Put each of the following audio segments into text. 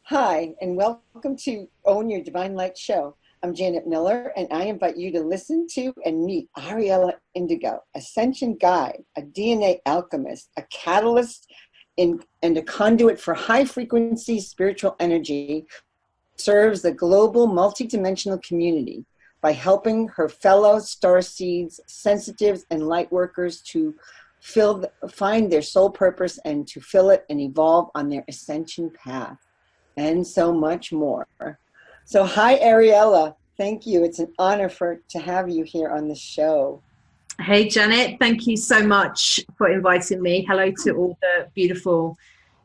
Hi, and welcome to Own Your Divine Light Show. I'm Janet Miller, and I invite you to listen to and meet Ariella Indigo, Ascension guide, a DNA alchemist, a catalyst and a conduit for high frequency spiritual energy, serves the global multidimensional community by helping her fellow star seeds, sensitives, and light workers to find their soul purpose and to fill it and evolve on their ascension path, and so much more. So hi, Ariella. Thank you. It's an honor to have you here on the show. Hey, Janet. Thank you so much for inviting me. Hello to all the beautiful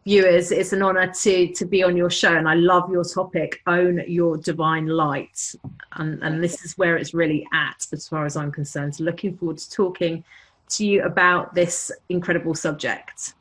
viewers. It's an honor to be on your show, and I love your topic, Own Your Divine Light. And this is where it's really at, as far as I'm concerned. So looking forward to talking to you about this incredible subject.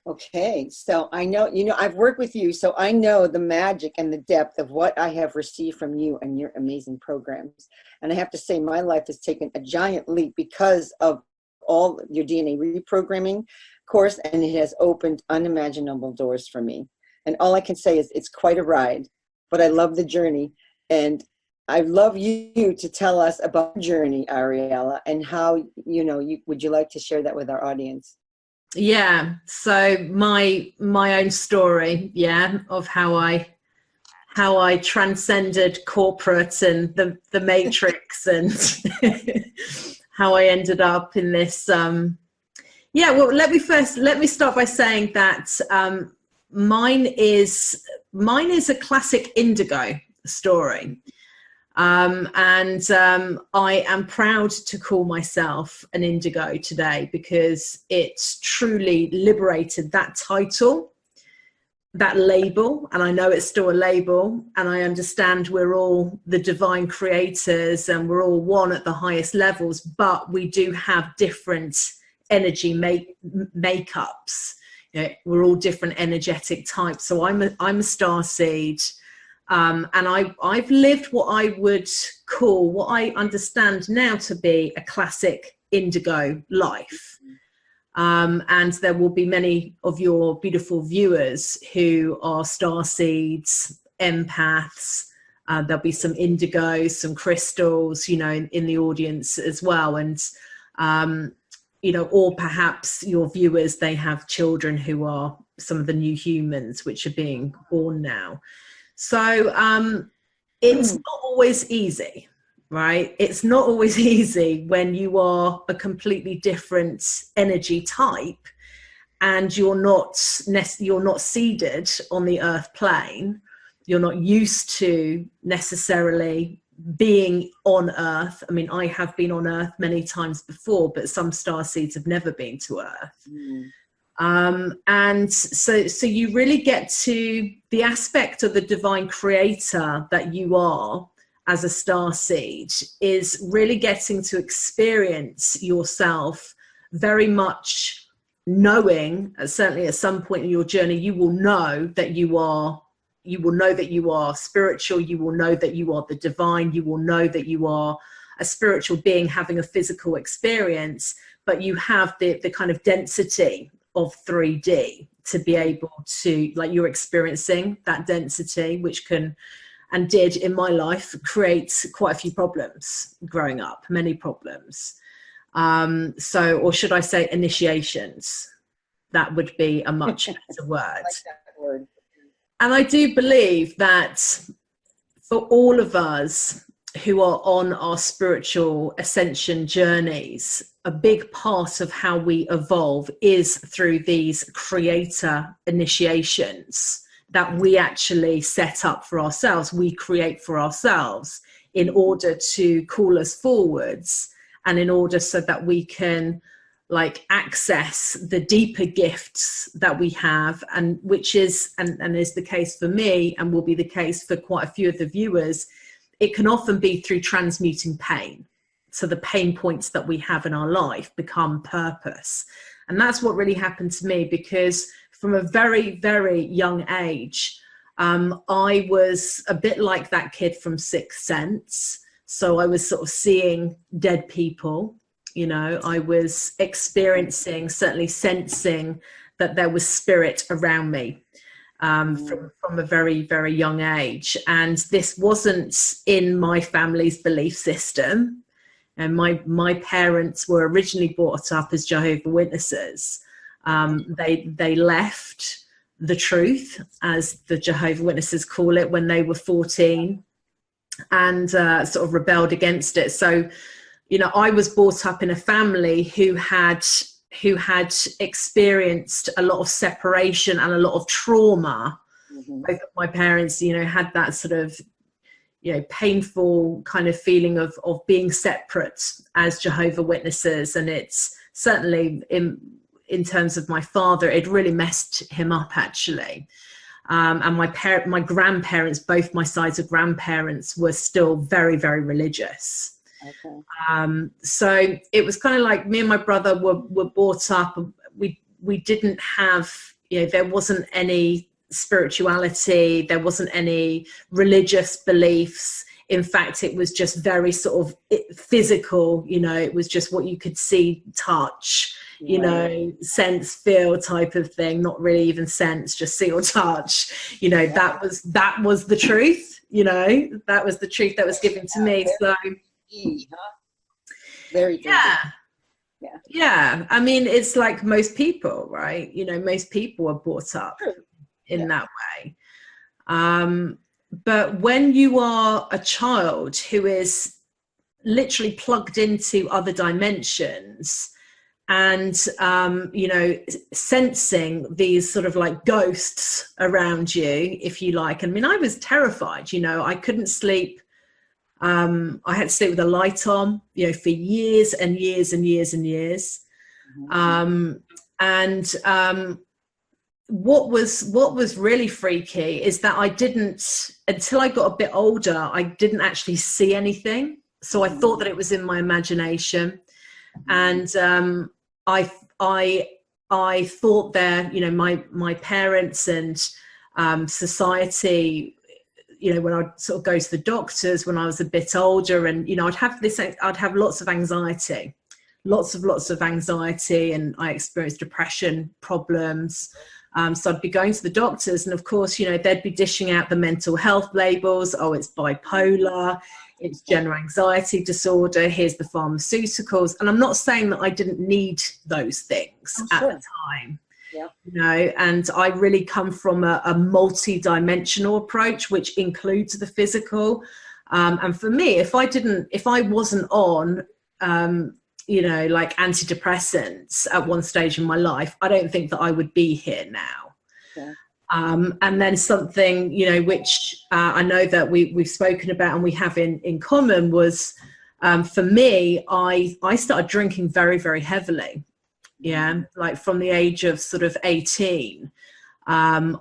Okay, so I know, I've worked with you, so I know the magic and the depth of what I have received from you and your amazing programs. And I have to say, my life has taken a giant leap because of all your DNA reprogramming course, and it has opened unimaginable doors for me. And all I can say is it's quite a ride, but I love the journey. And I'd love you to tell us about your journey, Ariella, and how, would you like to share that with our audience? Yeah, so my own story, of how I transcended corporate and the matrix, and how I ended up in this. Well, let me start by saying that mine is a classic Indigo story. I am proud to call myself an Indigo today because it's truly liberated that title, that label, and I know it's still a label, and I understand we're all the divine creators and we're all one at the highest levels, but we do have different energy makeups. We're all different energetic types. So I'm a starseed. And I've lived what I would call, what I understand now to be a classic Indigo life. And there will be many of your beautiful viewers who are starseeds, empaths. There'll be some Indigos, some crystals, in the audience as well. And, or perhaps your viewers, they have children who are some of the new humans which are being born now. So it's not always easy, right? It's not always easy when you are a completely different energy type and you're not seeded on the earth plane. You're not used to necessarily being on earth. I mean, I have been on earth many times before, but some starseeds have never been to earth. And so you really get to the aspect of the divine creator that you are as a starseed is really getting to experience yourself very much knowing, certainly at some point in your journey, you will know that you are spiritual, you will know that you are the divine, you will know that you are a spiritual being having a physical experience, but you have the kind of density of 3D to be able to, like, you're experiencing that density, which can and did in my life create quite a few problems growing up, many problems. Or should I say initiations? That would be a much better word. I like that word. And I do believe that for all of us who are on our spiritual ascension journeys, a big part of how we evolve is through these creator initiations that we actually set up for ourselves, we create for ourselves in order to call us forwards and in order so that we can access the deeper gifts that we have, and which is, and is the case for me and will be the case for quite a few of the viewers, it can often be through transmuting pain. So the pain points that we have in our life become purpose. And that's what really happened to me, because from a very, very young age, I was a bit like that kid from Sixth Sense. So I was sort of seeing dead people, I was experiencing, certainly sensing that there was spirit around me. from a very, very young age. And this wasn't in my family's belief system. And my parents were originally brought up as Jehovah's Witnesses. They left the truth, as the Jehovah's Witnesses call it, when they were 14, and sort of rebelled against it. So, you know, I was brought up in a family who had experienced a lot of separation and a lot of trauma. Both of my parents, you know, had that sort of, you know, painful kind of feeling of being separate as Jehovah's Witnesses. And it's certainly in terms of my father, it really messed him up, actually. And my grandparents, both my sides of grandparents, were still very, very religious. Okay. So it was kind of like me and my brother were brought up. We didn't have, you know, there wasn't any spirituality, there wasn't any religious beliefs. In fact, it was just very sort of physical, you know, it was just what you could see, touch, you know, sense, feel type of thing. Not really even sense, just see or touch, you know. That was the truth, you know, that was the truth that was given to me. So very yeah, I mean, it's like most people, right? You know, most people are brought up in that way. But when you are a child who is literally plugged into other dimensions and, you know, sensing these sort of like ghosts around you, if you like. I mean, I was terrified, you know, I couldn't sleep. I had to sleep with a light on, you know, for years and years and years and years. What was really freaky is that I didn't, until I got a bit older, I didn't actually see anything. So I thought that it was in my imagination. And I thought that, you know, my parents and society, you know, when I'd sort of go to the doctors when I was a bit older, and, you know, I'd have lots of anxiety, lots of anxiety, and I experienced depression problems. So I'd be going to the doctors, and of course, you know, they'd be dishing out the mental health labels. Oh, it's bipolar, it's general anxiety disorder, here's the pharmaceuticals. And I'm not saying that I didn't need those things at the time, you know, and I really come from a multi-dimensional approach, which includes the physical. And for me, if I wasn't on, you know, like antidepressants at one stage in my life, I don't think that I would be here now. And then something, you know, which I know that we've spoken about and we have in common was, for me, I started drinking very, very heavily. Yeah, like from the age of sort of 18, when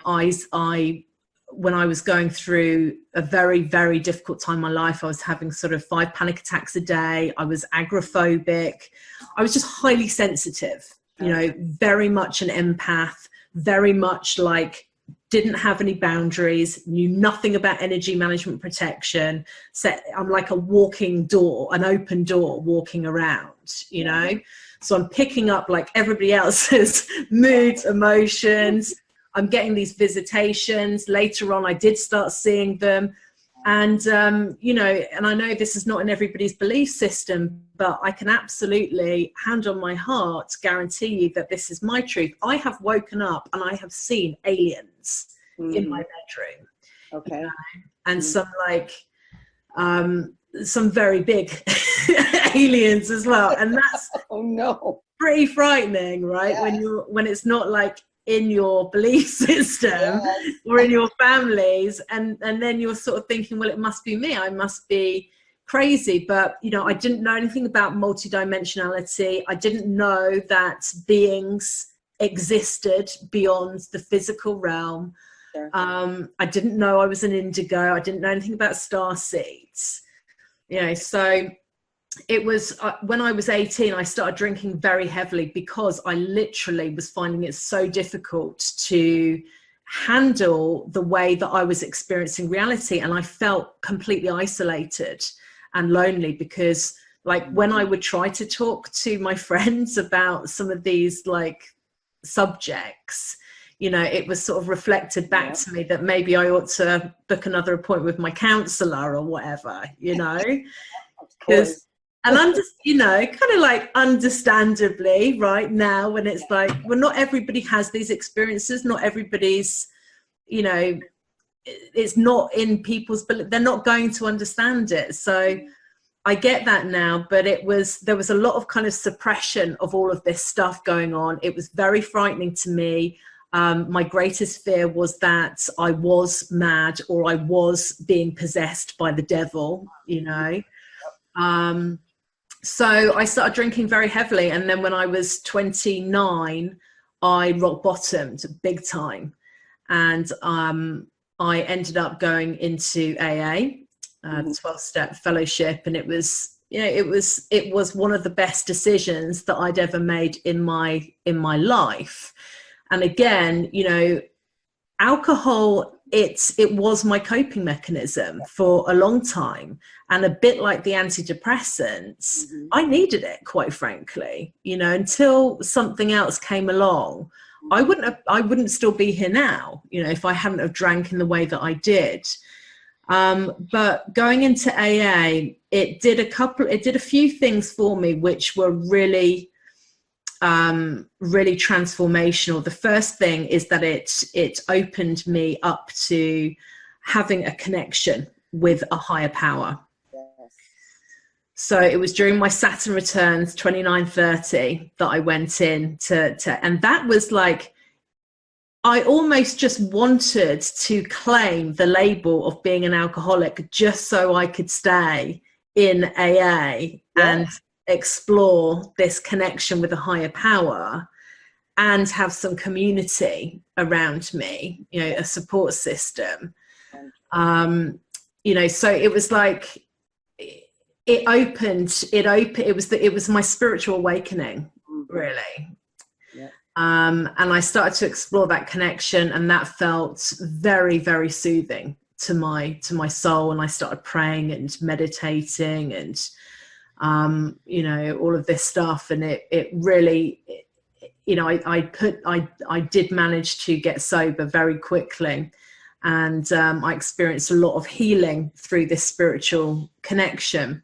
I was going through a very, very difficult time in my life, I was having sort of 5 panic attacks a day. I was agoraphobic. I was just highly sensitive, you know, very much an empath, very much like didn't have any boundaries, knew nothing about energy management protection. So I'm like a walking door, an open door walking around, you know. So I'm picking up like everybody else's moods, emotions. I'm getting these visitations. Later on, I did start seeing them. And, you know, and I know this is not in everybody's belief system, but I can absolutely, hand on my heart, guarantee you that this is my truth. I have woken up and I have seen aliens in my bedroom. Okay. You know? And some like, some very big aliens as well. And that's pretty frightening, right? When it's not like in your belief system or in your families, and then you're sort of thinking, well, it must be me, I must be crazy. But you know, I didn't know anything about multidimensionality. I didn't know that beings existed beyond the physical realm. I didn't know I was an indigo. I didn't know anything about star seeds, you know. So it was when I was 18, I started drinking very heavily because I literally was finding it so difficult to handle the way that I was experiencing reality. And I felt completely isolated and lonely because, like, when I would try to talk to my friends about some of these like subjects, you know, it was sort of reflected back to me that maybe I ought to book another appointment with my counselor or whatever, you know, because, and I'm just, you know, kind of like understandably right now when it's like, well, not everybody has these experiences, not everybody's, you know, it's not in people's, but they're not going to understand it. So I get that now, but there was a lot of kind of suppression of all of this stuff going on. It was very frightening to me. My greatest fear was that I was mad or I was being possessed by the devil, you know. So I started drinking very heavily. And then when I was 29, I rock bottomed big time. And I ended up going into AA, the 12-step fellowship. And it was, you know, it was one of the best decisions that I'd ever made in my life. And again, you know, alcohol, it was my coping mechanism for a long time. And a bit like the antidepressants, I needed it, quite frankly, you know, until something else came along. I wouldn't still be here now, you know, if I hadn't have drank in the way that I did. But going into AA, it did a few things for me, which were really, really transformational. The first thing is that it opened me up to having a connection with a higher power. So it was during my Saturn returns, 29-30, that I went in and that was like, I almost just wanted to claim the label of being an alcoholic just so I could stay in AA and explore this connection with a higher power and have some community around me, you know, a support system. You know, so it was like, it was my spiritual awakening, really. And I started to explore that connection, and that felt very, very soothing to my soul. And I started praying and meditating and, you know, all of this stuff. And it really, you know, I did manage to get sober very quickly. And I experienced a lot of healing through this spiritual connection.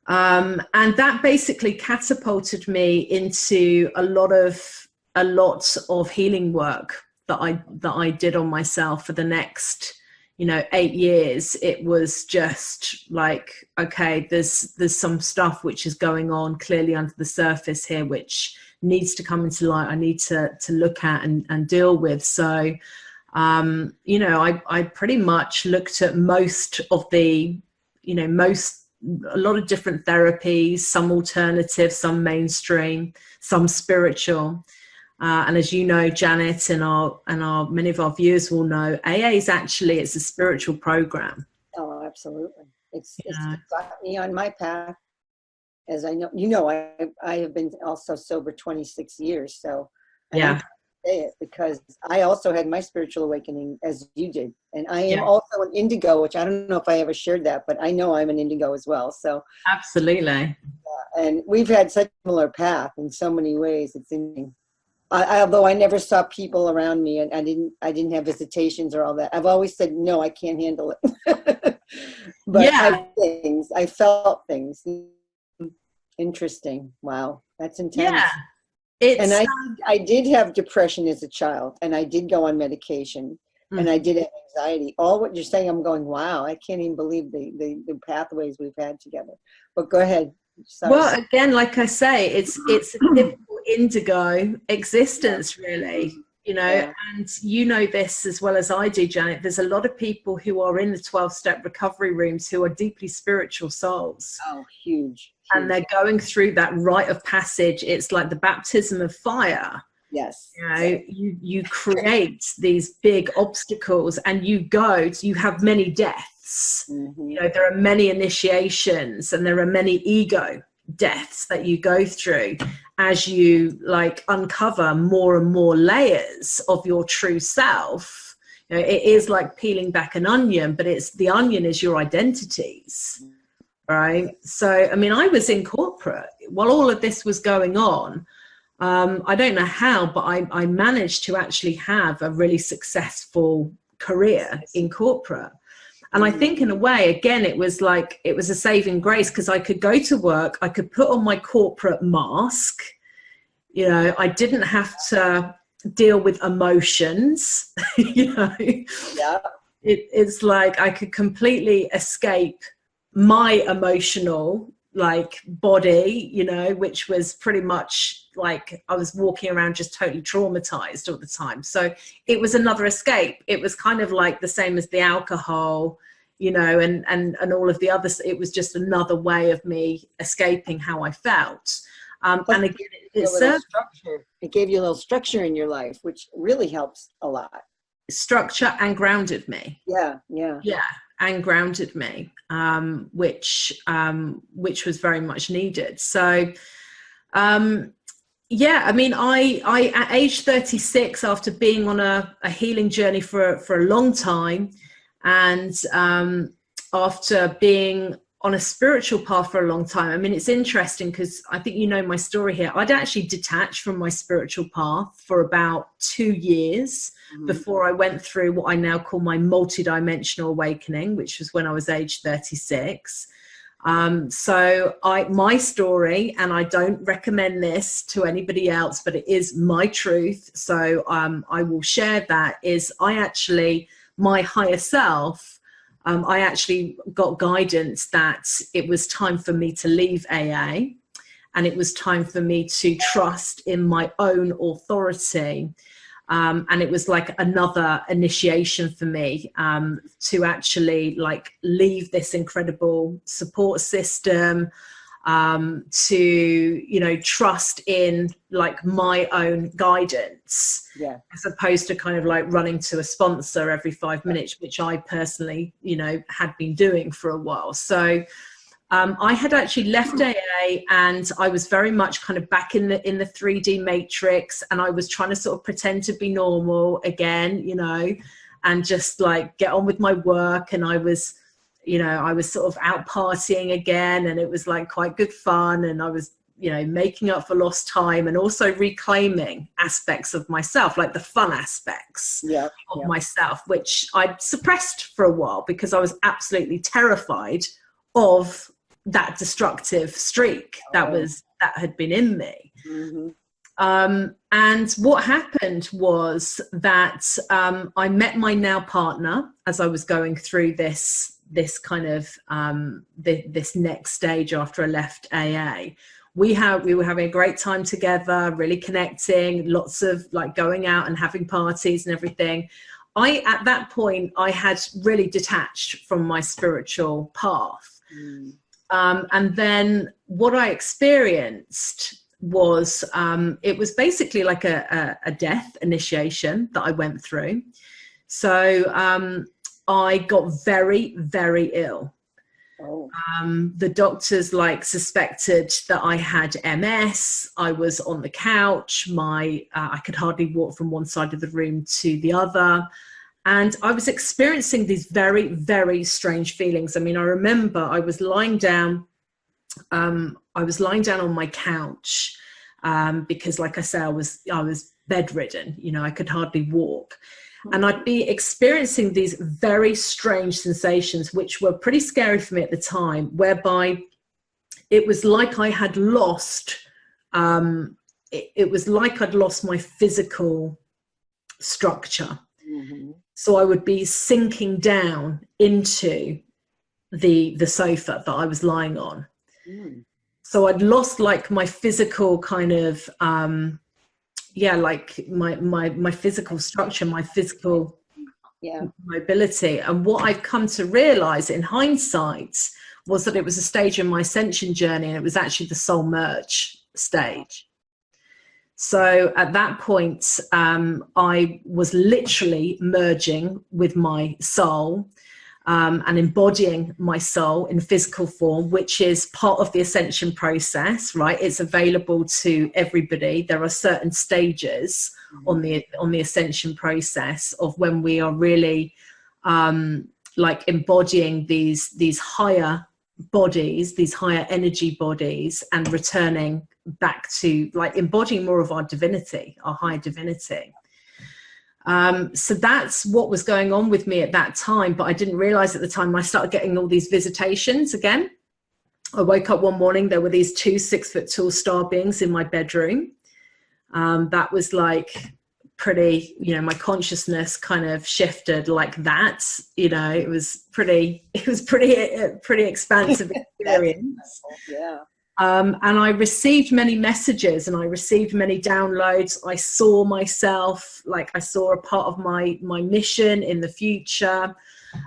And that basically catapulted me into a lot of healing work that I did on myself for the next, you know, 8 years. It was just like, okay, there's some stuff which is going on clearly under the surface here, which needs to come into light. I need to look at and deal with. So, you know, I pretty much looked at most of the, you know, a lot of different therapies, some alternative, some mainstream, some spiritual. And as you know, Janet, and many of our viewers will know, AA is actually, it's a spiritual program. Oh, absolutely. It's got me on my path. As I know, you know, I have been also sober 26 years. So yeah. Say it because I also had my spiritual awakening as you did, and I am also an Indigo, which I don't know if I ever shared that, but I know I'm an Indigo as well. So absolutely, and we've had such a similar path in so many ways. It's interesting. Although I never saw people around me, and I didn't have visitations or all that. I've always said no, I can't handle it. But I felt things. Interesting. Wow, that's intense. Yeah. And I did have depression as a child, and I did go on medication, and I did have anxiety. All what you're saying, I'm going, wow, I can't even believe the pathways we've had together. But go ahead. Sorry. Well, again, like I say, it's a typical Indigo existence, really. You know, and you know this as well as I do, Janet. There's a lot of people who are in the 12-step recovery rooms who are deeply spiritual souls. Oh, huge. And they're going through that rite of passage. It's like the baptism of fire. Yes. You know, you create these big obstacles, and you have many deaths. You know, there are many initiations, and there are many ego deaths that you go through as you like uncover more and more layers of your true self. You know, it is like peeling back an onion, but the onion is your identities. Right. So, I mean, I was in corporate while all of this was going on. I don't know how, but I managed to actually have a really successful career in corporate. And I think in a way, again, it was a saving grace, because I could go to work, I could put on my corporate mask, you know, I didn't have to deal with emotions, you know. Yeah. It's like I could completely escape my emotional like body, you know, which was pretty much like I was walking around just totally traumatized all the time. So it was another escape. It was kind of like the same as the alcohol, you know, and all of the others. It was just another way of me escaping how I felt. And again, it gave you a little structure in your life, which really helps a lot. Structure and grounded me. Yeah, and grounded me, which was very much needed. So I mean, I at age 36, after being on a healing journey for a long time, and after being on a spiritual path for a long time. I mean, it's interesting because I think you know my story here. I'd actually detached from my spiritual path for about 2 years before I went through what I now call my multidimensional awakening, which was when I was age 36. So my story, and I don't recommend this to anybody else, but it is my truth. So I will share that, is my higher self, I actually got guidance that it was time for me to leave AA, and it was time for me to trust in my own authority. And it was like another initiation for me to actually like leave this incredible support system, to, you know, trust in like my own guidance, as opposed to kind of like running to a sponsor every 5 minutes, which I personally, you know, had been doing for a while. So I had actually left AA, and I was very much kind of back in the 3D matrix, and I was trying to sort of pretend to be normal again, you know, and just like get on with my work. And I was sort of out partying again, and it was like quite good fun, and I was, you know, making up for lost time and also reclaiming aspects of myself, like the fun aspects of myself, which I'd suppressed for a while because I was absolutely terrified of that destructive streak that had been in me. And what happened was that I met my now partner as I was going through this kind of this next stage after I left AA. We were having a great time together, really connecting, lots of like going out and having parties and everything. At that point, I had really detached from my spiritual path. And then what I experienced was, it was basically like a death initiation that I went through. So I got very, very ill. The doctors like suspected that I had MS. I was on the couch. I could hardly walk from one side of the room to the other. And I was experiencing these very, very strange feelings. I mean, I remember I was lying down on my couch, because like I say, I was bedridden, you know, I could hardly walk. And I'd be experiencing these very strange sensations, which were pretty scary for me at the time, whereby it was like I had lost, it was like I'd lost my physical structure. So I would be sinking down into the sofa that I was lying on. So I'd lost like my physical kind of, like my physical structure, my physical mobility. And what I've come to realize in hindsight was that it was a stage in my ascension journey, and it was actually the soul merge stage. So at that point, I was literally merging with my soul, and embodying my soul in physical form, which is part of the ascension process, right? It's available to everybody. There are certain stages on the ascension process of when we are really like embodying these higher bodies, these higher energy bodies, and returning back to like embodying more of our divinity, our higher divinity. So that's what was going on with me at that time, but I didn't realize at the time. I started getting all these visitations again. I woke up one morning, there were these 2 6-foot-tall star beings in my bedroom. That was like pretty, my consciousness kind of shifted like that. It was pretty expansive experience. Yeah. And I received many messages and I received many downloads. I saw myself, like I saw a part of my mission in the future.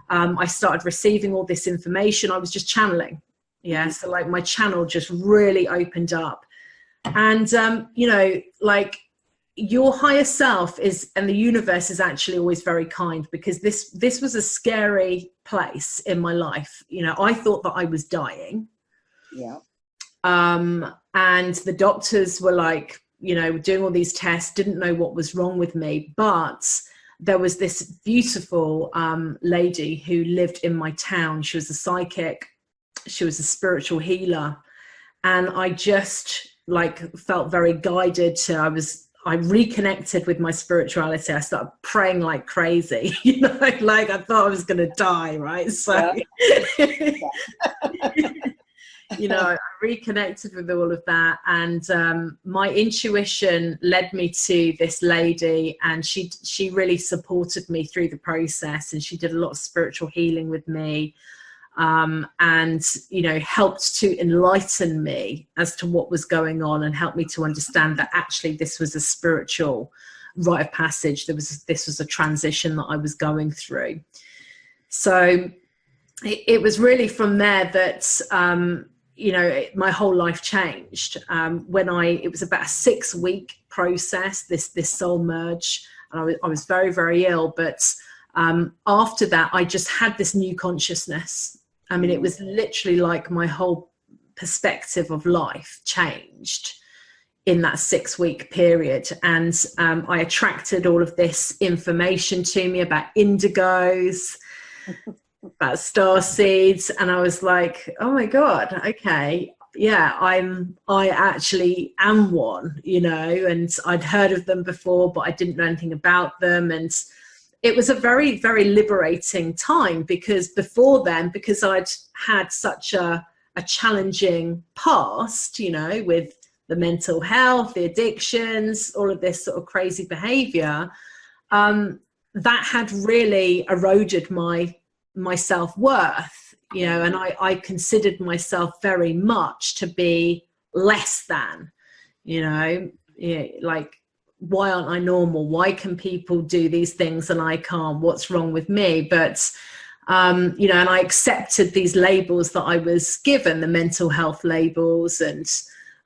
I started receiving all this information. I was just channeling. Yeah. So like my channel just really opened up. And, like your higher self is, and the universe is actually always very kind, because this was a scary place in my life. I thought that I was dying. Yeah. And the doctors were like, doing all these tests, didn't know what was wrong with me. But there was this beautiful lady who lived in my town. She was a psychic. She was a spiritual healer. And I just like felt very guided to, I reconnected with my spirituality. I started praying like crazy, like I thought I was going to die. Right. So, I reconnected with all of that. And my intuition led me to this lady, and she really supported me through the process. And she did a lot of spiritual healing with me. And helped to enlighten me as to what was going on, and helped me to understand that actually this was a spiritual rite of passage. This was a transition that I was going through. So it was really from there that, my whole life changed. It was about a 6-week process, this soul merge, and I was very, very ill. But after that, I just had this new consciousness. I mean, it was literally like my whole perspective of life changed in that 6-week period. And I attracted all of this information to me about indigos, about star seeds. And I was like, oh my God, okay. Yeah, I actually am one, and I'd heard of them before, but I didn't know anything about them. And it was a very, very liberating time, because before then, because I'd had such a challenging past, with the mental health, the addictions, all of this sort of crazy behavior, that had really eroded my self-worth, and I considered myself very much to be less than, like, why aren't I normal? Why can people do these things and I can't? What's wrong with me? But, and I accepted these labels that I was given, the mental health labels and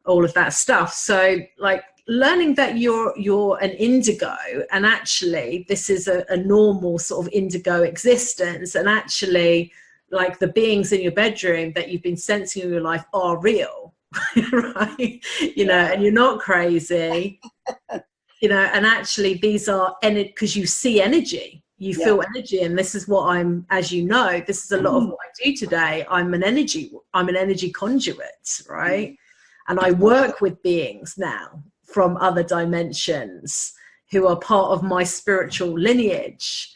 all of that stuff. So like learning that you're an indigo, and actually this is a normal sort of indigo existence, and actually like the beings in your bedroom that you've been sensing in your life are real, right? And you're not crazy. And actually these are because you see energy, you feel energy. And this is what this is a lot of what I do today. I'm an energy conduit, right? And I work with beings now from other dimensions who are part of my spiritual lineage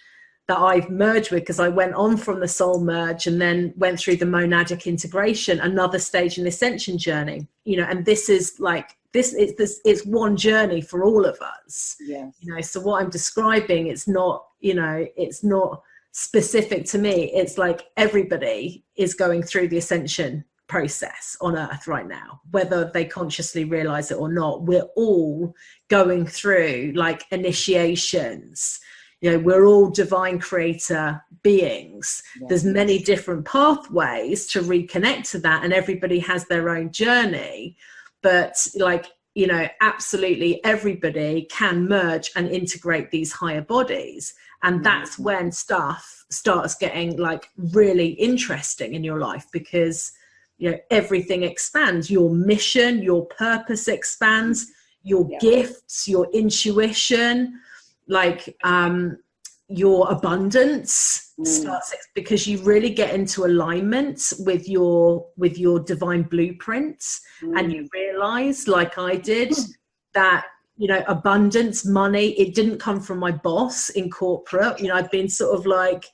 that I've merged with, because I went on from the soul merge and then went through the monadic integration, another stage in the ascension journey, and this is like, it's one journey for all of us. Yes. So what I'm describing, it's not specific to me. It's like everybody is going through the ascension process on earth right now, whether they consciously realize it or not. We're all going through like initiations. We're all divine creator beings. Yes. There's many different pathways to reconnect to that, and everybody has their own journey. But absolutely everybody can merge and integrate these higher bodies. And that's when stuff starts getting like really interesting in your life, because, everything expands. Your mission, your purpose expands, your gifts, your intuition, like your abundance, because you really get into alignment with your divine blueprints, and you realize, like I did, that, you know, abundance, money, it didn't come from my boss in corporate. You know, I've been sort of like,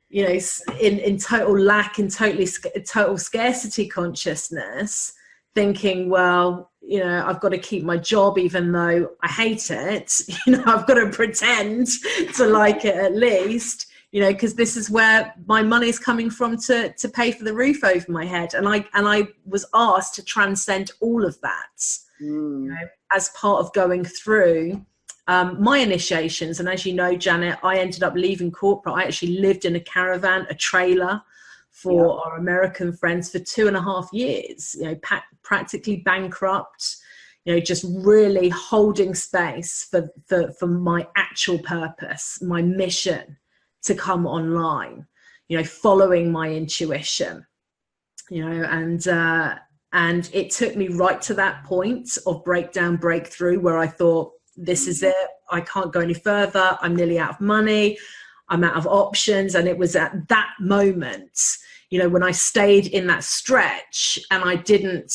you know, in total lack and total scarcity consciousness, thinking, well, you know, I've got to keep my job even though I hate it. You know, I've got to pretend to like it at least, you know, because this is where my money's coming from to pay for the roof over my head. And I was asked to transcend all of that, you know, as part of going through my initiations. And as you know, Janet, I ended up leaving corporate. I actually lived in a caravan, a trailer, for our American friends for 2.5 years, you know, practically bankrupt, you know, just really holding space for my actual purpose, my mission to come online, you know, following my intuition, you know, and it took me right to that point of breakthrough, where I thought, this is it. I can't go any further. I'm nearly out of money. I'm out of options. And it was at that moment, you know, when I stayed in that stretch and I didn't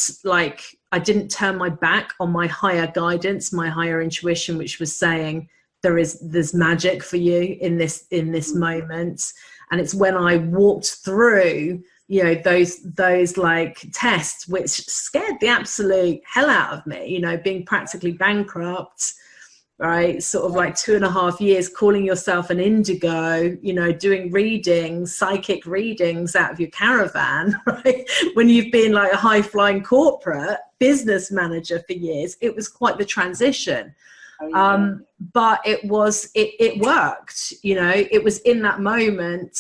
turn my back on my higher guidance, my higher intuition, which was saying there's magic for you in this moment. And it's when I walked through, you know, those like tests, which scared the absolute hell out of me, you know, being practically bankrupt, right? Sort of like 2.5 years calling yourself an indigo, you know, doing readings, psychic readings out of your caravan, right? When you've been like a high flying corporate business manager for years, it was quite the transition. But it worked, you know. It was in that moment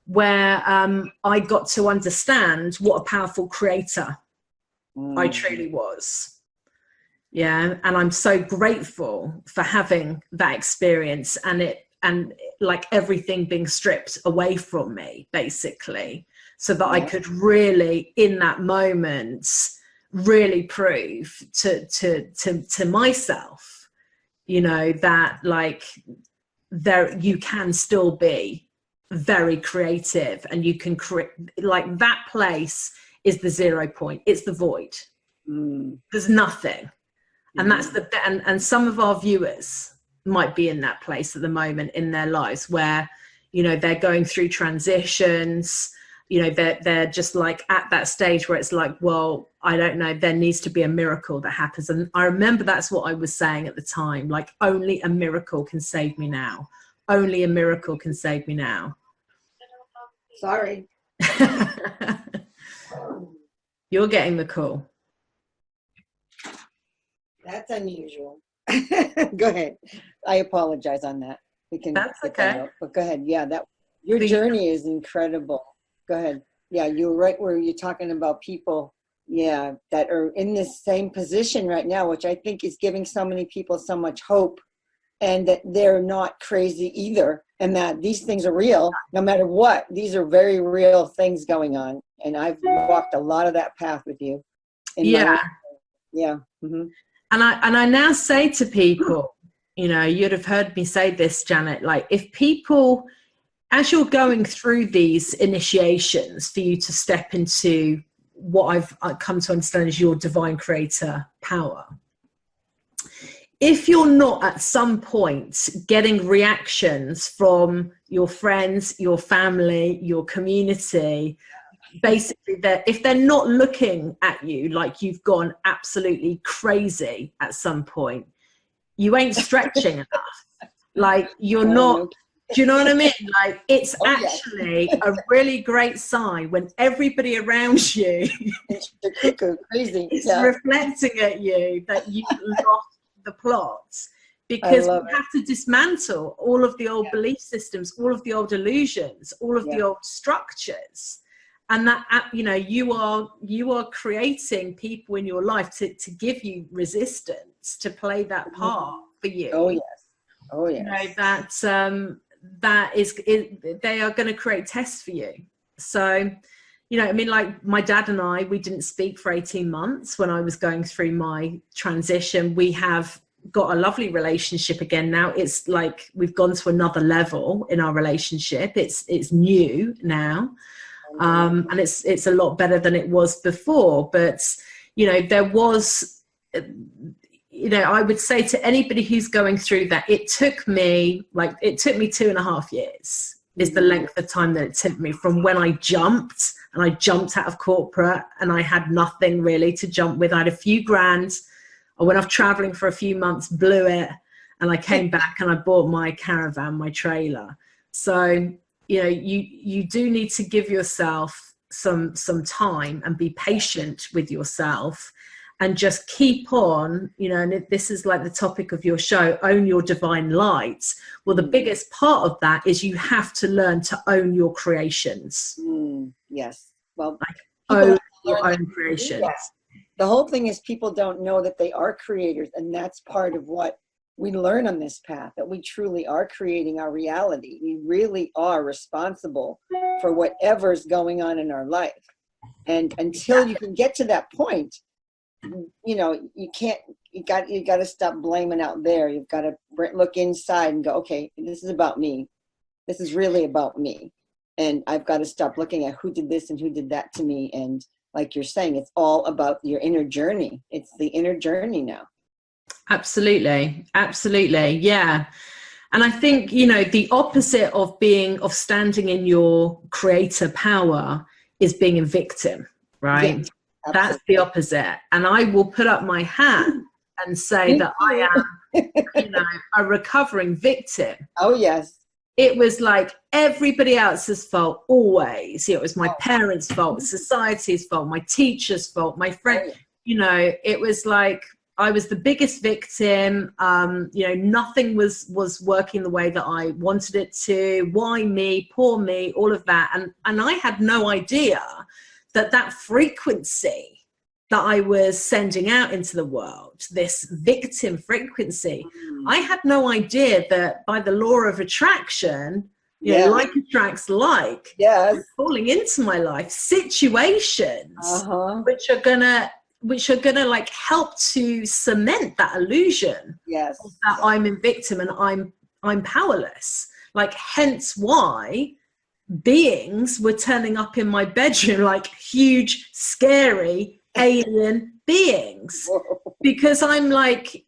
where I got to understand what a powerful creator I truly was. Yeah, and I'm so grateful for having that experience, and like everything being stripped away from me, basically, so that I could really, in that moment, really prove to myself, you know, that like you can still be very creative, and you can create, like, that place is the 0 point. It's the void. There's nothing. And that's and some of our viewers might be in that place at the moment in their lives where, you know, they're going through transitions, you know, they're just like at that stage where it's like, well, I don't know, there needs to be a miracle that happens. And I remember that's what I was saying at the time, like, only a miracle can save me now. Only a miracle can save me now. Sorry. You're getting the call. That's unusual. Go ahead. I apologize on that. We can. That's okay. But go ahead. Yeah, your journey is incredible. Go ahead. Yeah, you're right where you're talking about people, yeah, that are in this same position right now, which I think is giving so many people so much hope, and that they're not crazy either, and that these things are real no matter what. These are very real things going on, and I've walked a lot of that path with you. Yeah. Mm-hmm. And I now say to people, you know, you'd have heard me say this, Janet, like, if people, as you're going through these initiations for you to step into what I've come to understand is your divine creator power, if you're not at some point getting reactions from your friends, your family, your community, basically, if they're not looking at you like you've gone absolutely crazy at some point, you ain't stretching enough. Like, you're not. Do you know what I mean? Like, it's actually a really great sign when everybody around you is reflecting at you that you lost the plot, because we have to dismantle all of the old belief systems, all of the old illusions, all of the old structures. And that, you know, you are creating people in your life to give you resistance, to play that part for you. Oh yes. You know, they are going to create tests for you. So, you know, I mean, like, my dad and I, we didn't speak for 18 months when I was going through my transition. We have got a lovely relationship again now. It's like we've gone to another level in our relationship. It's new now, and it's a lot better than it was before. But there was, I would say to anybody who's going through that, it took me 2.5 years is the length of time that it took me from when I jumped out of corporate and I had nothing really to jump with. I had a few grand. I went off traveling for a few months, blew it, and I came back and I bought my caravan, my trailer. So, you do need to give yourself some time and be patient with yourself and just keep on, and this is like the topic of your show, own your divine light. Well, the biggest part of that is you have to learn to own your creations. Yes. Well, own your own creations. The whole thing is people don't know that they are creators, and that's part of what we learn on this path, that we truly are creating our reality. We really are responsible for whatever's going on in our life. And until you can get to that point, you got to stop blaming out there. You've got to look inside and go, okay, this is about me. This is really about me. And I've got to stop looking at who did this and who did that to me. And like you're saying, it's all about your inner journey. It's the inner journey now. Absolutely. Yeah. And I think, the opposite of standing in your creator power is being a victim, right? Yes, that's the opposite. And I will put up my hand and say that I am, a recovering victim. Oh, yes. It was like everybody else's fault always. It was my parents' fault, society's fault, my teacher's fault, my friend. It was like I was the biggest victim. Nothing was working the way that I wanted it to. Why me? Poor me? All of that. And I had no idea that frequency that I was sending out into the world, this victim frequency, I had no idea that by the law of attraction, like attracts like, falling into my life situations which are gonna like help to cement that illusion that I'm a victim and I'm powerless. Like, hence why beings were turning up in my bedroom like huge, scary alien beings, because I'm like,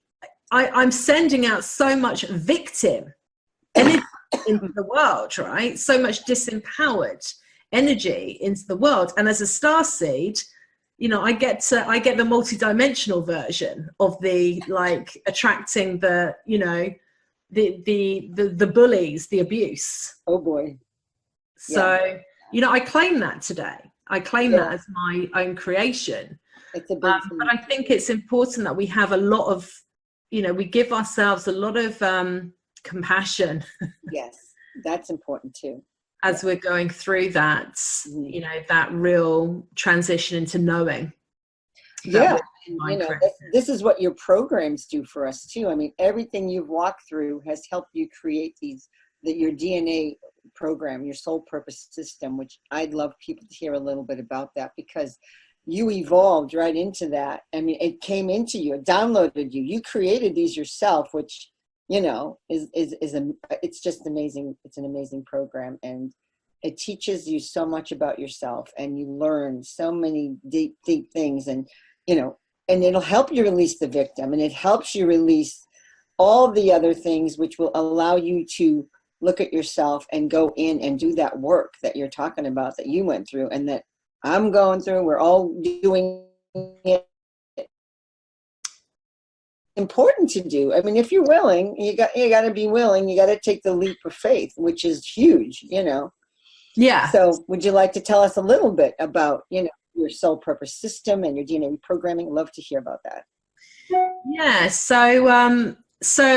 I'm sending out so much victim energy into the world, right? So much disempowered energy into the world. And as a starseed, I get the multidimensional version of the like attracting the the bullies, the abuse. Oh boy. So I claim that today. I claim that as my own creation. It's a big but I think it's important that we have a lot of, we give ourselves a lot of compassion. Yes, that's important too. As we're going through that, that real transition into knowing. This is what your programs do for us too. I mean, everything you've walked through has helped you create your DNA program, your soul purpose system, which I'd love people to hear a little bit about that, because you evolved right into that. I mean, it came into you, it downloaded you. You created these yourself, which, it's just amazing. It's an amazing program, and it teaches you so much about yourself, and you learn so many deep, deep things, and, and it'll help you release the victim, and it helps you release all the other things, which will allow you to look at yourself and go in and do that work that you're talking about, that you went through and that I'm going through. We're all doing it. Important to do. I mean, if you're willing, you got to be willing. You got to take the leap of faith, which is huge, Yeah. So would you like to tell us a little bit about, your soul purpose system and your DNA reprogramming? Love to hear about that. Yeah. So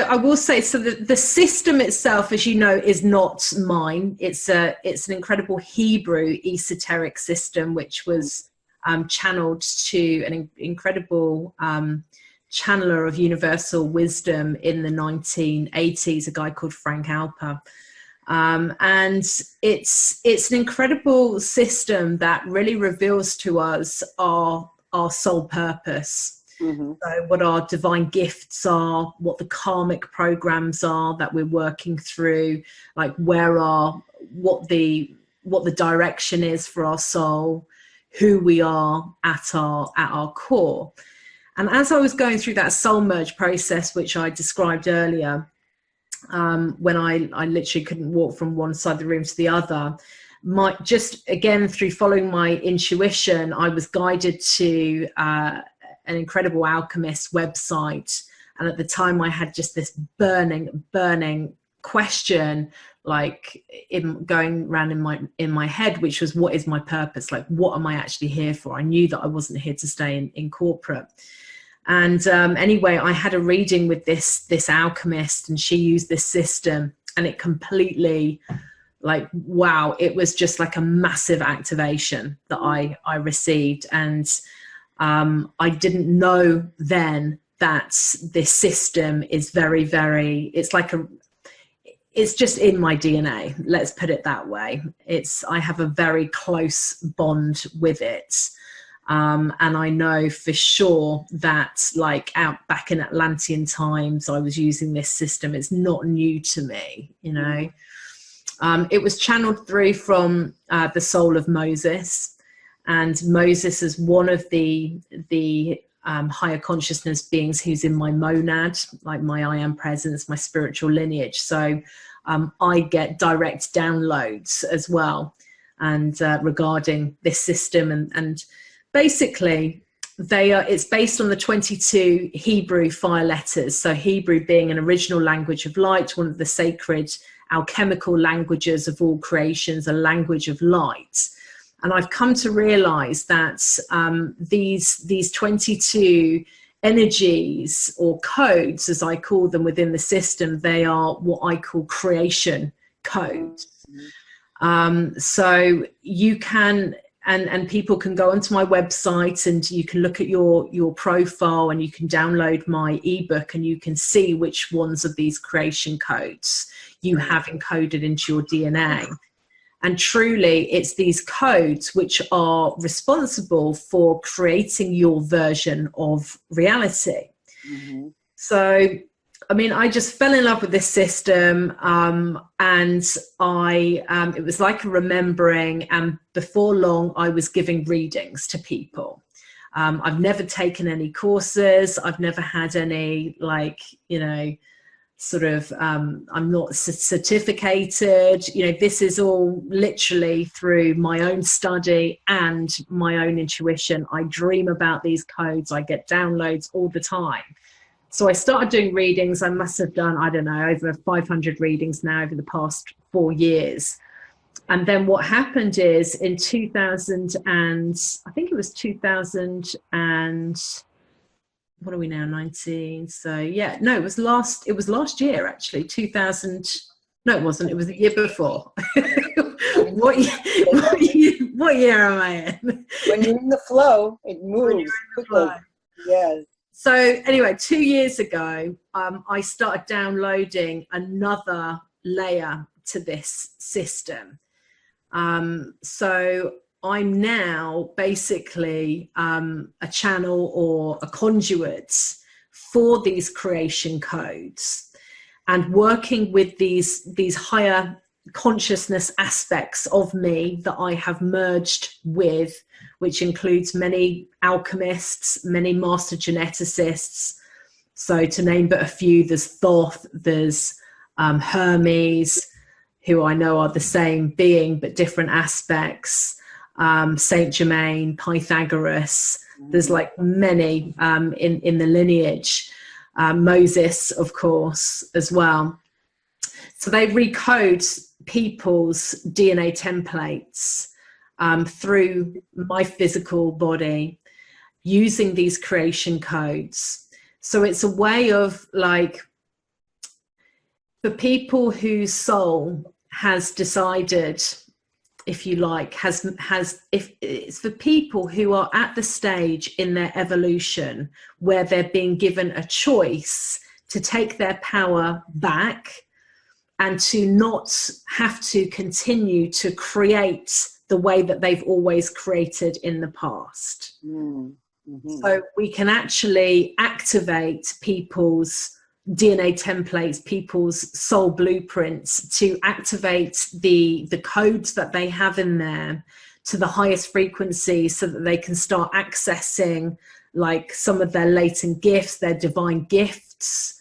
I will say, the system itself, as you know, is not mine. It's an incredible Hebrew esoteric system, which was channeled to an incredible channeler of universal wisdom in the 1980s, a guy called Frank Alper. And it's an incredible system that really reveals to us our soul purpose. Mm-hmm. So what our divine gifts are, what the karmic programs are that we're working through, like what the direction is for our soul, who we are at our core. And as I was going through that soul merge process, which I described earlier, when I literally couldn't walk from one side of the room to the other, just again through following my intuition, I was guided to an incredible alchemist website. And at the time I had just this burning question, like going around in my head, which was, what is my purpose? Like, what am I actually here for? I knew that I wasn't here to stay in corporate. And anyway, I had a reading with this alchemist, and she used this system, and it completely, like, wow, it was just like a massive activation that I received. And I didn't know then that this system is very, very, it's just in my DNA. Let's put it that way. I have a very close bond with it. And I know for sure that, like, out back in Atlantean times, I was using this system. It's not new to me, you know. It was channeled through from the soul of Moses. And Moses is one of the higher consciousness beings who's in my monad, like my I am presence, my spiritual lineage. So I get direct downloads as well, and regarding this system, and basically it's based on the 22 Hebrew fire letters. So Hebrew being an original language of light, one of the sacred alchemical languages of all creations, a language of light. And I've come to realize that these 22 energies, or codes, as I call them within the system, they are what I call creation codes. So you can, and people can go onto my website, and you can look at your profile, and you can download my ebook, and you can see which ones of these creation codes you have encoded into your DNA. And truly, it's these codes which are responsible for creating your version of reality. Mm-hmm. So, I mean, I just fell in love with this system, and it was like a remembering. And before long, I was giving readings to people. I've never taken any courses. I've never had any, like, you know, sort of, I'm not certificated, you know, this is all literally through my own study and my own intuition. I dream about these codes. I get downloads all the time. So I started doing readings. I must have done, I don't know, over 500 readings now over the past 4 years. And then what happened is in 2000, and I think it was 2000 and, what are we now, 19? So yeah, no, it was last year actually, 2000. No, it wasn't. It was the year before. What year am I in? When you're in the flow, it moves quickly. Yes. So anyway, 2 years ago, I started downloading another layer to this system. So I'm now basically a channel or a conduit for these creation codes, and working with these higher consciousness aspects of me that I have merged with, which includes many alchemists, many master geneticists. So to name but a few, there's Thoth, there's Hermes, who I know are the same being but different aspects. Saint Germain, Pythagoras, there's like many in the lineage, Moses, of course, as well. So they recode people's DNA templates through my physical body using these creation codes. So it's a way of, like, for people whose soul has decided, if you like, if it's for people who are at the stage in their evolution where they're being given a choice to take their power back and to not have to continue to create the way that they've always created in the past. Mm-hmm. So we can actually activate people's DNA templates, people's soul blueprints, to activate the codes that they have in there to the highest frequency, so that they can start accessing like some of their latent gifts, their divine gifts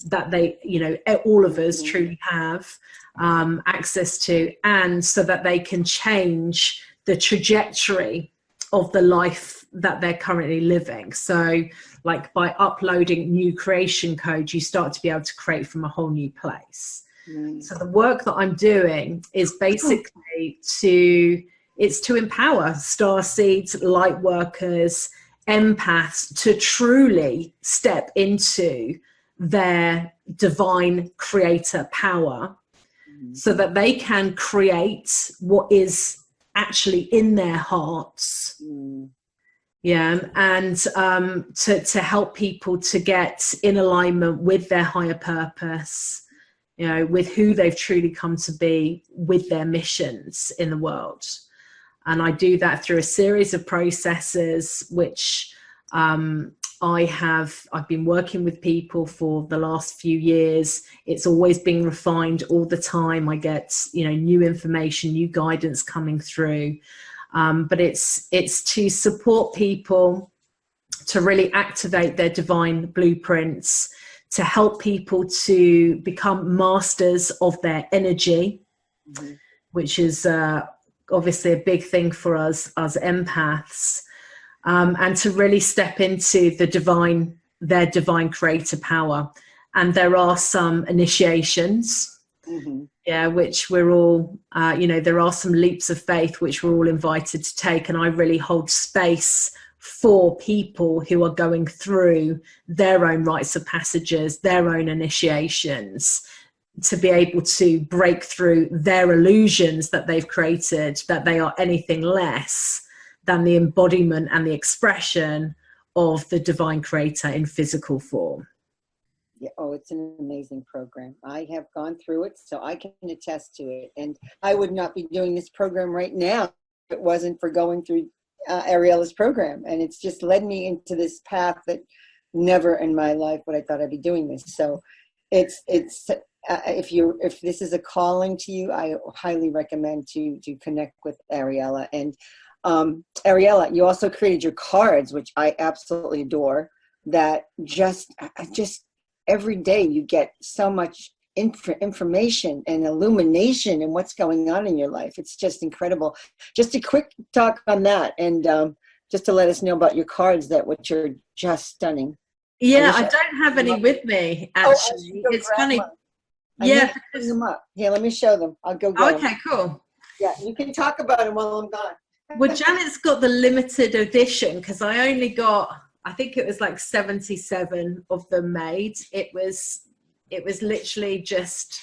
that they, you know, all of us truly have access to, and so that they can change the trajectory of the life that they're currently living. So like by uploading new creation code, you start to be able to create from a whole new place. So the work that I'm doing is basically to empower starseeds, light workers, empaths to truly step into their divine creator power, so that they can create what is actually in their hearts. And to help people to get in alignment with their higher purpose, you know, with who they've truly come to be, with their missions in the world. And I do that through a series of processes, which I've been working with people for the last few years. It's always been refined all the time. I get, you know, new information, new guidance coming through. But it's to support people to really activate their divine blueprints, to help people to become masters of their energy, which is obviously a big thing for us as empaths, and to really step into their divine creator power. And there are some initiations, which we're all, there are some leaps of faith which we're all invited to take. And I really hold space for people who are going through their own rites of passages, their own initiations, to be able to break through their illusions that they've created, that they are anything less than the embodiment and the expression of the divine creator in physical form. Yeah, oh, it's an amazing program. I have gone through it, so I can attest to it. And I would not be doing this program right now if it wasn't for going through Ariella's program. And it's just led me into this path that never in my life would I thought I'd be doing this. So it's if this is a calling to you, I highly recommend to connect with Ariella. And Ariella, you also created your cards, which I absolutely adore. That just every day you get so much information and illumination and what's going on in your life. It's just incredible. Just a quick talk on that, and just to let us know about your cards, which are just stunning. Yeah, I don't have any with me, actually. It's funny. Yeah, bring them up. Here, let me show them. I'll go get them. Cool. Yeah, you can talk about them while I'm gone. Well, Janet's got the limited edition, because I only got, I think it was like 77 of them made. It was literally just,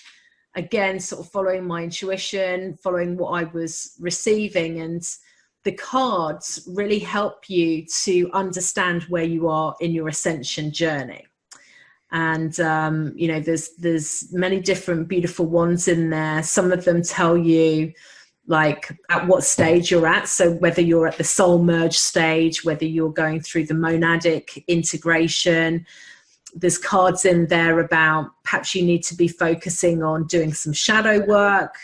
again, sort of following my intuition, following what I was receiving. And the cards really help you to understand where you are in your ascension journey. And, there's many different beautiful ones in there. Some of them tell you like at what stage you're at. So whether you're at the soul merge stage, whether you're going through the monadic integration, there's cards in there about perhaps you need to be focusing on doing some shadow work.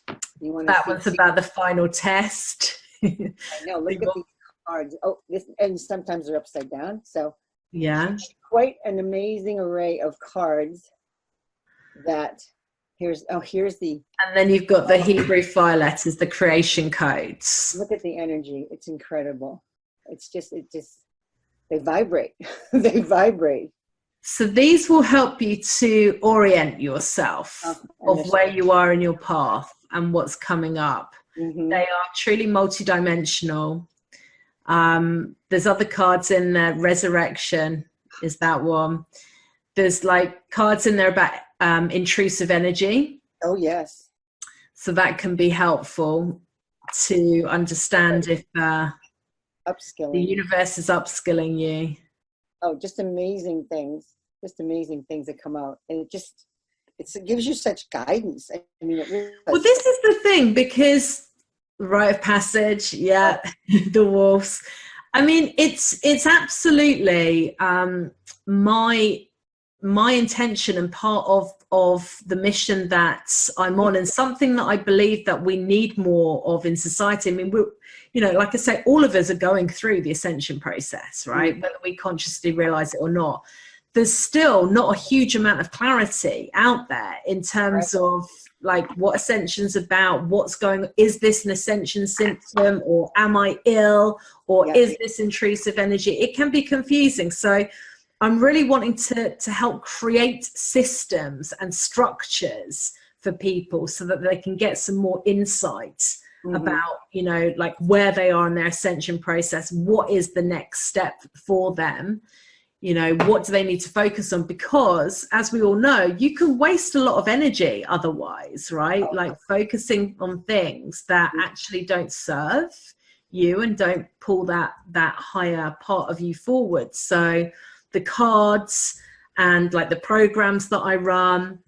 That one's about the final test. I know, look at these cards. Oh, and sometimes they're upside down. So yeah, quite an amazing array of cards. Here's the, and then you've got the Hebrew fire letters, the creation codes. Look at the energy. It's incredible. They vibrate. They vibrate. So these will help you to orient yourself of where you are in your path and what's coming up. They are truly multidimensional. There's other cards in there. Resurrection is that one. There's like cards in there about intrusive energy. Oh, yes. So that can be helpful to understand if upskilling. The universe is upskilling you. Oh, just amazing things that come out. And it gives you such guidance. I mean, it really does. Well, this is the thing, because rite of passage, the wolves. I mean, it's absolutely my intention and part of the mission that I'm on, and something that I believe that we need more of in society. I mean, we're, you know, like I say, all of us are going through the ascension process, right? Whether we consciously realize it or not. There's still not a huge amount of clarity out there in terms of like what ascension's about, what's going on. Is this an ascension symptom, or am I ill, or is this intrusive energy? It can be confusing. So I'm really wanting to help create systems and structures for people so that they can get some more insights about, you know, like where they are in their ascension process, what is the next step for them, you know, what do they need to focus on? Because as we all know, you can waste a lot of energy otherwise, right? Like focusing on things that actually don't serve you and don't pull that higher part of you forward. So the cards and like the programs that I run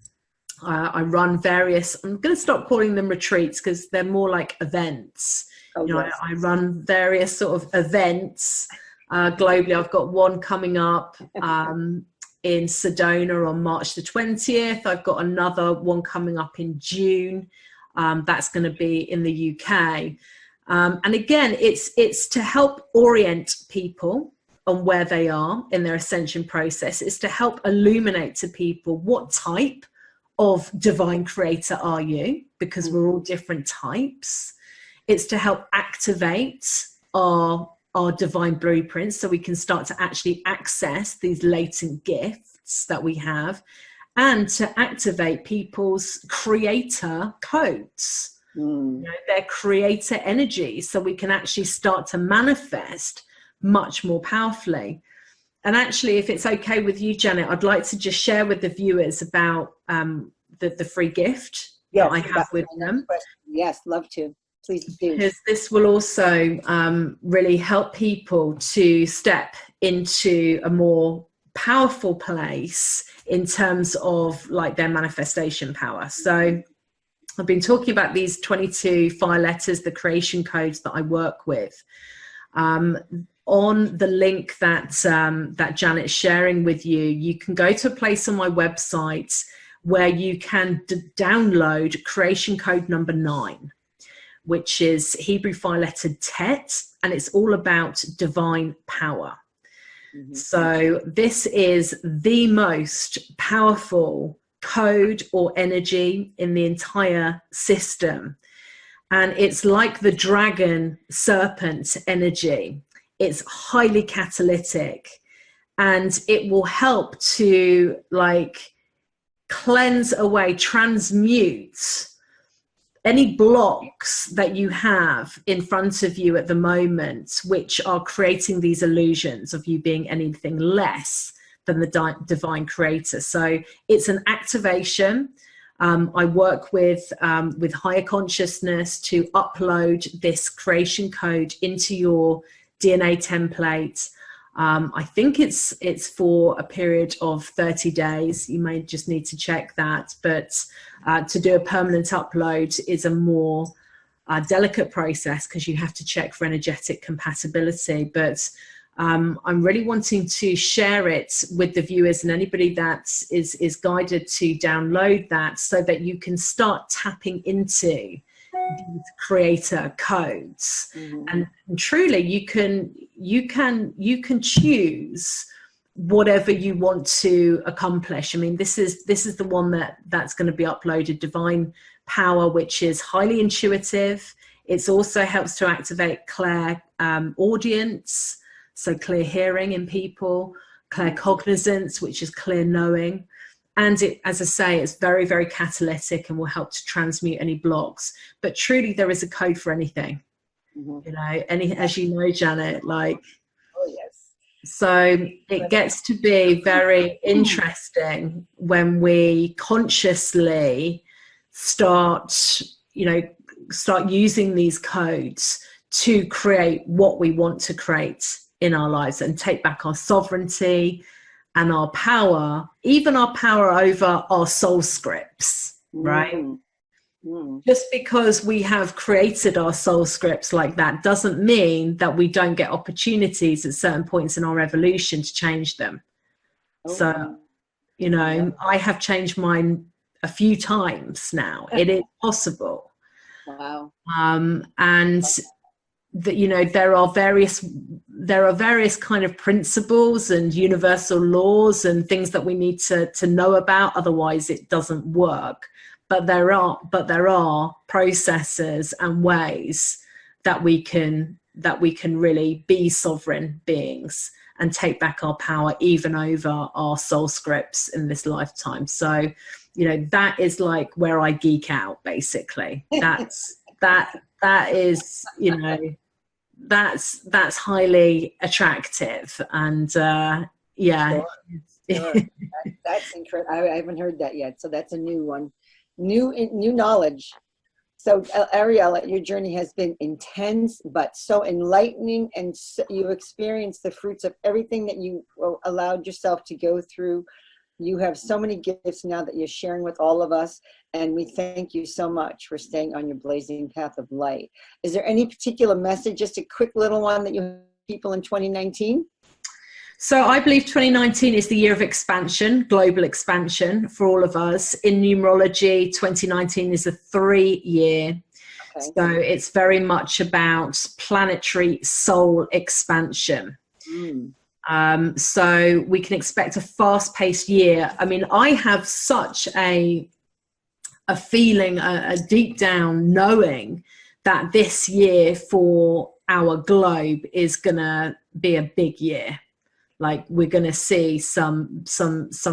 various, I'm going to stop calling them retreats because they're more like events. You know, I run various sort of events globally. I've got one coming up in Sedona on March the 20th. I've got another one coming up in June. That's going to be in the UK. And again, it's to help orient people on where they are in their ascension process. It's to help illuminate to people what type of divine creator are you, because we're all different types. It's to help activate our divine blueprints so we can start to actually access these latent gifts that we have, and to activate people's creator codes, you know, their creator energy, so we can actually start to manifest much more powerfully. And actually, if it's okay with you, Janet, I'd like to just share with the viewers about the free gift that I have with them. Yes, love to. Please do. Because this will also really help people to step into a more powerful place in terms of like their manifestation power. So I've been talking about these 22 fire letters, the creation codes that I work with. On the link that that Janet's sharing with you, you can go to a place on my website where you can download creation code number 9, which is Hebrew fire letter Tet, and it's all about divine power. So this is the most powerful code or energy in the entire system. And it's like the dragon serpent energy. It's highly catalytic, and it will help to like cleanse away, transmute any blocks that you have in front of you at the moment, which are creating these illusions of you being anything less than the divine creator. So it's an activation. I work with higher consciousness to upload this creation code into your DNA template. I think it's for a period of 30 days. You may just need to check that, but to do a permanent upload is a more delicate process because you have to check for energetic compatibility. But I'm really wanting to share it with the viewers and anybody that is guided to download that, so that you can start tapping into these creator codes. And truly you can choose whatever you want to accomplish. I mean, this is the one that's going to be uploaded, divine power, which is highly intuitive. It also helps to activate clear audience, so clear hearing in people, clear cognizance, which is clear knowing. And it, as I say, it's very, very catalytic and will help to transmute any blocks. But truly, there is a code for anything. You know, as you know, Janet, like, so it gets to be very interesting when we consciously start using these codes to create what we want to create in our lives and take back our sovereignty and our power, even our power over our soul scripts, right? Mm. Just because we have created our soul scripts like that doesn't mean that we don't get opportunities at certain points in our evolution to change them. So, Oh, you know, yeah. I have changed mine a few times now. It is possible. Wow. And that, you know, there are various kind of principles and universal laws and things that we need to know about, otherwise it doesn't work. But there are processes and ways that we can really be sovereign beings and take back our power even over our soul scripts in this lifetime. So, you know, that is like where I geek out, basically. That is, you know, that's highly attractive. And yeah. Sure. Sure. That's incredible. I haven't heard that yet. So that's a new one. New knowledge. So Ariella, your journey has been intense, but so enlightening, and you experienced the fruits of everything that you allowed yourself to go through. You have so many gifts now that you're sharing with all of us, and we thank you so much for staying on your blazing path of light. Is there any particular message, just a quick little one, that you have people in 2019? So I believe 2019 is the year of expansion, global expansion for all of us. In numerology, 2019 is a 3-year. Okay. So it's very much about planetary soul expansion. So we can expect a fast-paced year. I mean, I have such a feeling, a deep down knowing that this year for our globe is gonna be a big year. Like, we're going to see some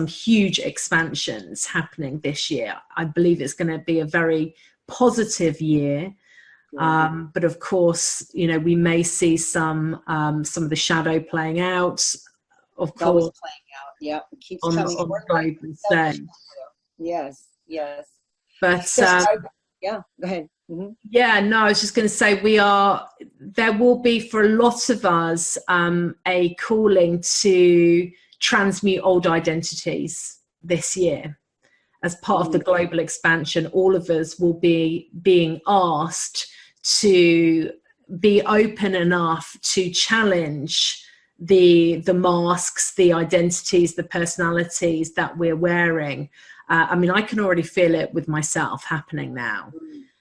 huge expansions happening this year. I believe it's going to be a very positive year. But of course, you know, we may see some of the shadow playing out. Of course, always playing out. Yeah, it keeps on coming. The global stage. Yes, yes. But yeah, go ahead. Mm-hmm. Yeah, no, I was just going to say there will be for a lot of us a calling to transmute old identities this year. As part of the global expansion, all of us will be being asked to be open enough to challenge the masks, the identities, the personalities that we're wearing. I mean, I can already feel it with myself happening now.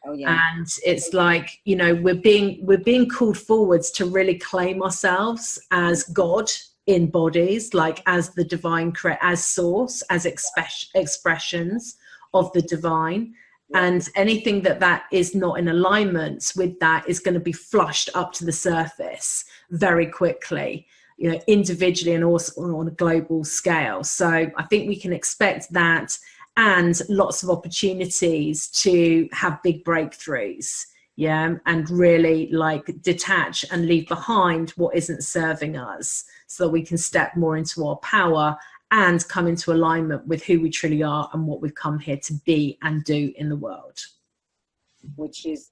Oh, yeah. And it's like, you know, we're being called forwards to really claim ourselves as God in bodies, like as the divine, as source, as expressions of the divine. Yeah. And anything that is not in alignment with that is going to be flushed up to the surface very quickly, you know, individually and also on a global scale. So I think we can expect that, and lots of opportunities to have big breakthroughs, yeah, and really like detach and leave behind what isn't serving us, so that we can step more into our power and come into alignment with who we truly are and what we've come here to be and do in the world.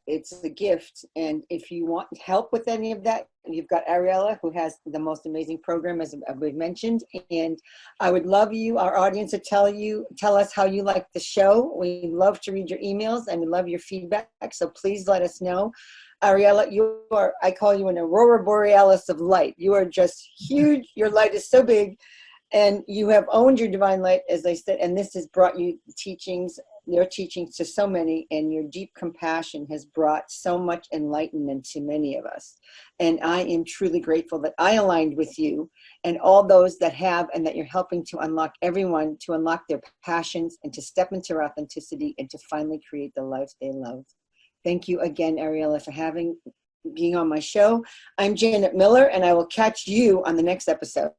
It's a gift. And if you want help with any of that, you've got Ariella, who has the most amazing program, as we've mentioned. And I would love our audience to tell us how you like the show. We love to read your emails and we love your feedback. So please let us know. Ariella, I call you an aurora borealis of light. You are just huge. Your light is so big, and you have owned your divine light, as I said, and this has brought you your teachings to so many, and your deep compassion has brought so much enlightenment to many of us. And I am truly grateful that I aligned with you and all those that have, and that you're helping to unlock everyone to unlock their passions and to step into their authenticity and to finally create the life they love. Thank you again, Ariella, for being on my show. I'm Janet Miller, and I will catch you on the next episode.